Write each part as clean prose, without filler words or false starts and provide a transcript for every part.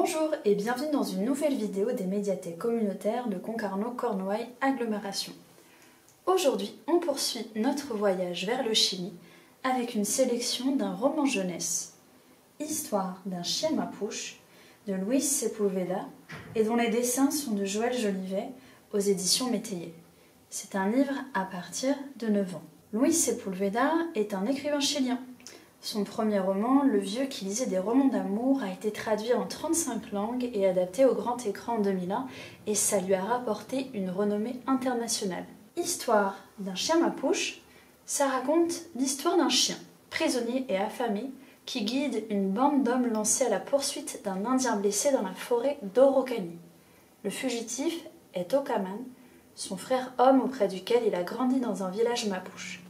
Bonjour et bienvenue dans une nouvelle vidéo des médiathèques communautaires de Concarneau-Cornouailles Agglomération. Aujourd'hui, on poursuit notre voyage vers le Chili avec une sélection d'un roman jeunesse, Histoire d'un chien mapouche de Luis Sepúlveda et dont les dessins sont de Joël Jolivet aux éditions Métayer. C'est un livre à partir de 9 ans. Luis Sepúlveda est un écrivain chilien. Son premier roman, Le vieux qui lisait des romans d'amour, a été traduit en 35 langues et adapté au grand écran en 2001 et ça lui a rapporté une renommée internationale. Histoire d'un chien mapouche, ça raconte l'histoire d'un chien, prisonnier et affamé, qui guide une bande d'hommes lancés à la poursuite d'un Indien blessé dans la forêt d'Orocani. Le fugitif est Okaman, son frère homme auprès duquel il a grandi dans un village mapouche.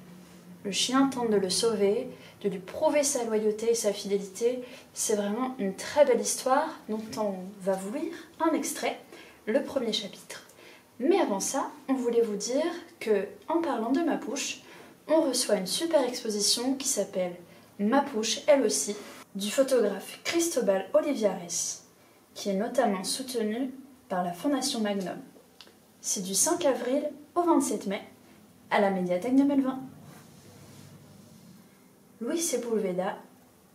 Le chien tente de le sauver, de lui prouver sa loyauté et sa fidélité. C'est vraiment une très belle histoire dont on va vous lire un extrait, le premier chapitre. Mais avant ça, on voulait vous dire que, en parlant de Mapouche, on reçoit une super exposition qui s'appelle Mapouche, elle aussi, du photographe Cristobal Olivares, qui est notamment soutenu par la Fondation Magnum. C'est du 5 avril au 27 mai à la médiathèque de Melvin. Luis Sepúlveda,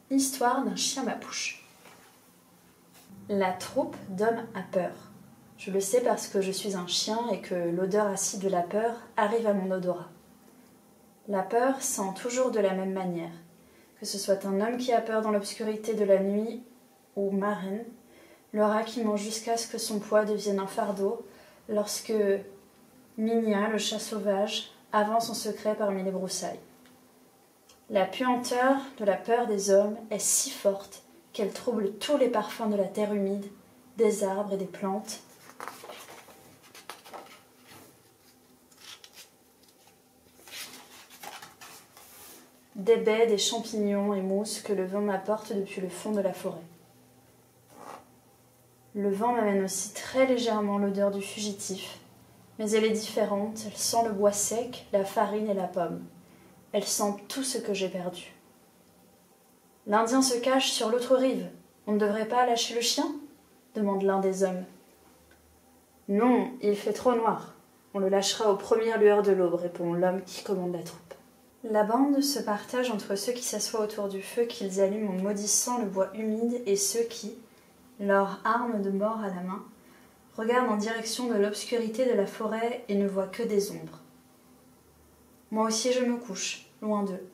Histoire d'un chien mapouche. La troupe d'hommes a peur. Je le sais parce que je suis un chien et que l'odeur acide de la peur arrive à mon odorat. La peur sent toujours de la même manière, que ce soit un homme qui a peur dans l'obscurité de la nuit ou Marraine, le rat qui mange jusqu'à ce que son poids devienne un fardeau, lorsque Minia, le chat sauvage, avance en secret parmi les broussailles. La puanteur de la peur des hommes est si forte qu'elle trouble tous les parfums de la terre humide, des arbres et des plantes. Des baies, des champignons et mousses que le vent m'apporte depuis le fond de la forêt. Le vent m'amène aussi très légèrement l'odeur du fugitif, mais elle est différente, elle sent le bois sec, la farine et la pomme. Elle sent tout ce que j'ai perdu. L'Indien se cache sur l'autre rive. On ne devrait pas lâcher le chien ? Demande l'un des hommes. Non, il fait trop noir. On le lâchera aux premières lueurs de l'aube, répond l'homme qui commande la troupe. La bande se partage entre ceux qui s'assoient autour du feu qu'ils allument en maudissant le bois humide et ceux qui, leur arme de mort à la main, regardent en direction de l'obscurité de la forêt et ne voient que des ombres. Moi aussi je me couche, loin d'eux.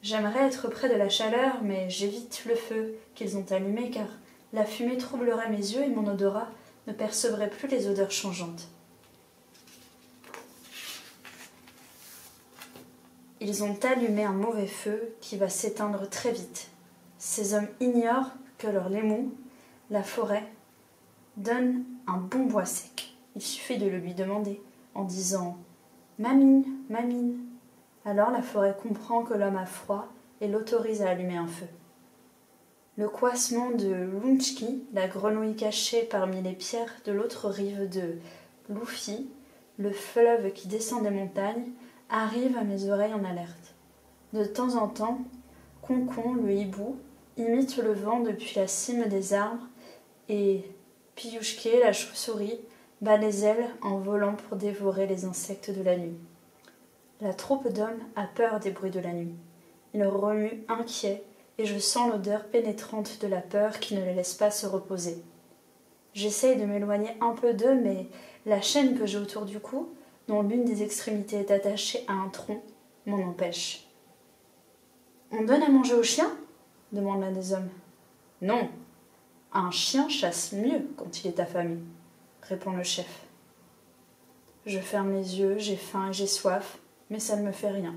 J'aimerais être près de la chaleur, mais j'évite le feu qu'ils ont allumé car la fumée troublerait mes yeux et mon odorat ne percevrait plus les odeurs changeantes. Ils ont allumé un mauvais feu qui va s'éteindre très vite. Ces hommes ignorent que leur lémou, la forêt, donne un bon bois sec. Il suffit de le lui demander en disant « Mamine, mamine ». Alors la forêt comprend que l'homme a froid et l'autorise à allumer un feu. Le couassement de Lunchki, la grenouille cachée parmi les pierres de l'autre rive de Luffy, le fleuve qui descend des montagnes, arrive à mes oreilles en alerte. De temps en temps, Concon, le hibou, imite le vent depuis la cime des arbres et Piouchke, la chauve-souris, bat les ailes en volant pour dévorer les insectes de la nuit. La troupe d'hommes a peur des bruits de la nuit. Ils remuent inquiets et je sens l'odeur pénétrante de la peur qui ne les laisse pas se reposer. J'essaye de m'éloigner un peu d'eux, mais la chaîne que j'ai autour du cou, dont l'une des extrémités est attachée à un tronc, m'en empêche. « On donne à manger aux chiens ?» demande l'un des hommes. « Non, un chien chasse mieux quand il est affamé, » répond le chef. Je ferme les yeux, j'ai faim et j'ai soif, mais ça ne me fait rien.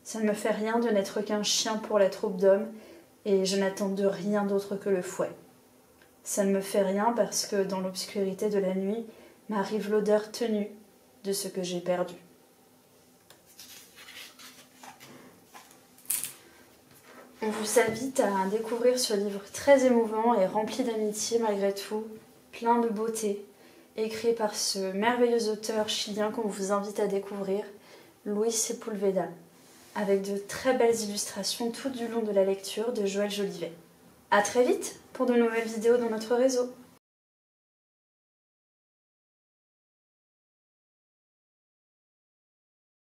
Ça ne me fait rien de n'être qu'un chien pour la troupe d'hommes, et je n'attends de rien d'autre que le fouet. Ça ne me fait rien parce que dans l'obscurité de la nuit m'arrive l'odeur tenue de ce que j'ai perdu. On vous invite à découvrir ce livre très émouvant et rempli d'amitié malgré tout, plein de beauté, écrit par ce merveilleux auteur chilien qu'on vous invite à découvrir, Luis Sepúlveda, avec de très belles illustrations tout du long de la lecture de Joël Jolivet. À très vite pour de nouvelles vidéos dans notre réseau.